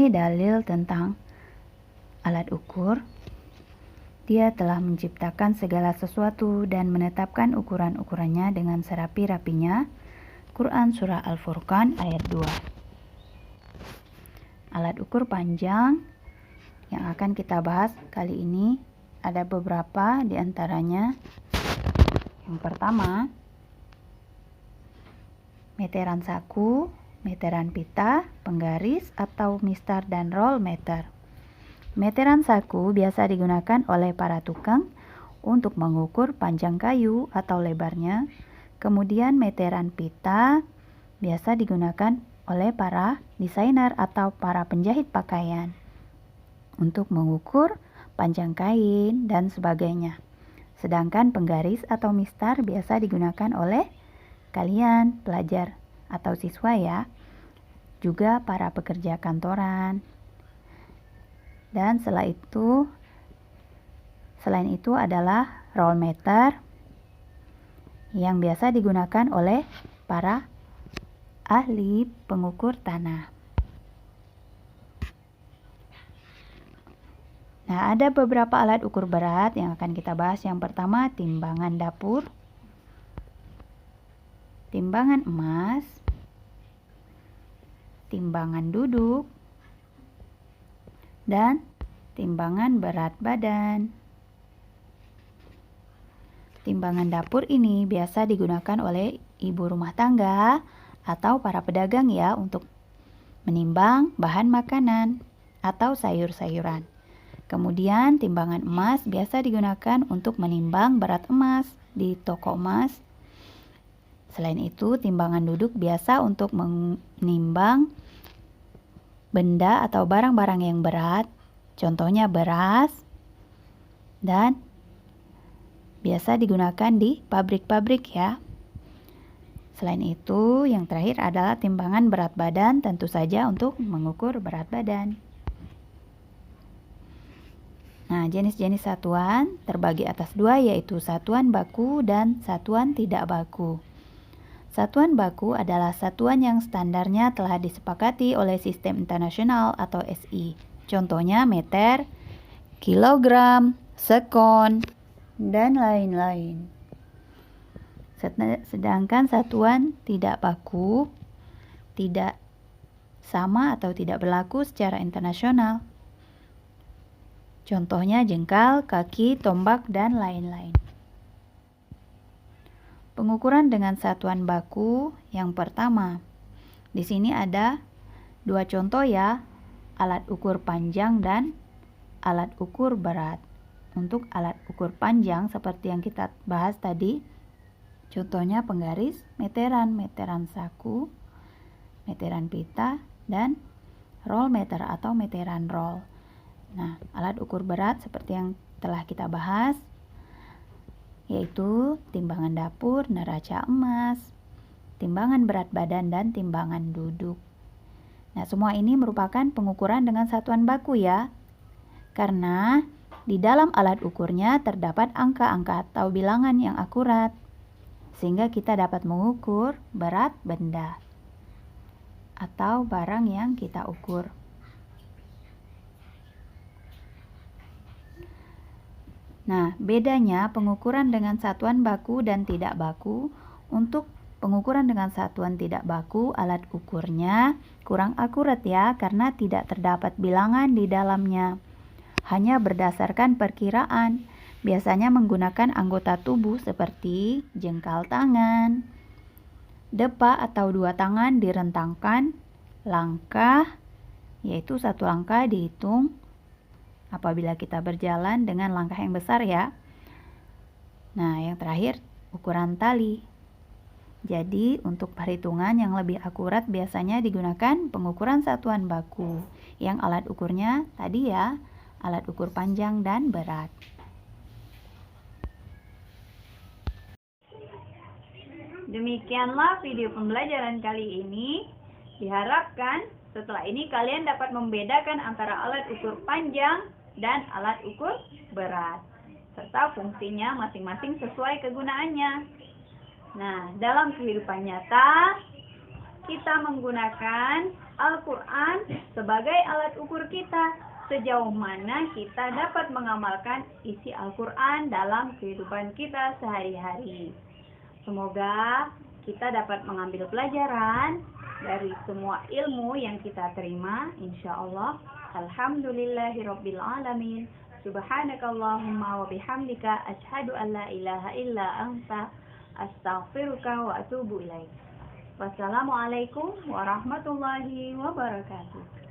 Ini dalil tentang alat ukur. Dia telah menciptakan segala sesuatu dan menetapkan ukuran-ukurannya dengan serapi-rapinya. Quran Surah Al-Furqan ayat 2. Alat ukur panjang yang akan kita bahas kali ini ada beberapa di antaranya. Yang pertama, meteran saku, meteran pita, penggaris atau mistar dan roll meter. Meteran saku biasa digunakan oleh para tukang untuk mengukur panjang kayu atau lebarnya. Kemudian meteran pita biasa digunakan oleh para desainer atau para penjahit pakaian untuk mengukur panjang kain dan sebagainya. Sedangkan penggaris atau mistar biasa digunakan oleh kalian pelajar atau siswa ya, juga para pekerja kantoran. Dan selain itu adalah roll meter yang biasa digunakan oleh para ahli pengukur tanah. Nah, ada beberapa alat ukur berat yang akan kita bahas. Yang pertama, timbangan dapur, timbangan emas, timbangan duduk, dan timbangan berat badan. Timbangan dapur ini biasa digunakan oleh ibu rumah tangga atau para pedagang ya untuk menimbang bahan makanan atau sayur-sayuran. Kemudian timbangan emas biasa digunakan untuk menimbang berat emas di toko emas. Selain itu, timbangan duduk biasa untuk menimbang benda atau barang-barang yang berat, contohnya beras, dan biasa digunakan di pabrik-pabrik ya. Selain itu, yang terakhir adalah timbangan berat badan, tentu saja untuk mengukur berat badan. Nah, jenis-jenis satuan terbagi atas dua, yaitu satuan baku dan satuan tidak baku. Satuan baku adalah satuan yang standarnya telah disepakati oleh Sistem Internasional atau SI. Contohnya meter, kilogram, sekon, dan lain-lain. Sedangkan satuan tidak baku tidak sama atau tidak berlaku secara internasional. Contohnya jengkal, kaki, tombak, dan lain-lain. Pengukuran dengan satuan baku yang pertama. Di sini ada dua contoh ya, alat ukur panjang dan alat ukur berat. Untuk alat ukur panjang seperti yang kita bahas tadi, contohnya penggaris, meteran saku, meteran pita, dan roll meter atau meteran roll. Nah, alat ukur berat seperti yang telah kita bahas, yaitu timbangan dapur, neraca emas, timbangan berat badan, dan timbangan duduk. Nah, semua ini merupakan pengukuran dengan satuan baku ya, karena di dalam alat ukurnya terdapat angka-angka atau bilangan yang akurat, sehingga kita dapat mengukur berat benda atau barang yang kita ukur. Nah, bedanya pengukuran dengan satuan baku dan tidak baku. Untuk pengukuran dengan satuan tidak baku, alat ukurnya kurang akurat ya, karena tidak terdapat bilangan di dalamnya. Hanya berdasarkan perkiraan, biasanya menggunakan anggota tubuh seperti jengkal tangan, depa atau dua tangan direntangkan, langkah, yaitu satu langkah dihitung apabila kita berjalan dengan langkah yang besar ya. Nah, yang terakhir ukuran tali. Jadi, untuk perhitungan yang lebih akurat biasanya digunakan pengukuran satuan baku, yang alat ukurnya tadi ya, alat ukur panjang dan berat. Demikianlah video pembelajaran kali ini. Diharapkan setelah ini kalian dapat membedakan antara alat ukur panjang dan alat ukur berat, serta fungsinya masing-masing sesuai kegunaannya. Nah, dalam kehidupan nyata, kita menggunakan Al-Quran sebagai alat ukur kita, sejauh mana kita dapat mengamalkan isi Al-Quran dalam kehidupan kita sehari-hari. Semoga kita dapat mengambil pelajaran dari semua ilmu yang kita terima, insya Allah. Alhamdulillahirabbil alamin. Subhanakallahumma wa bihamdika asyhadu an la ilaha illa anta astaghfiruka wa atubu ilaik. Wassalamualaikum warahmatullahi wabarakatuh.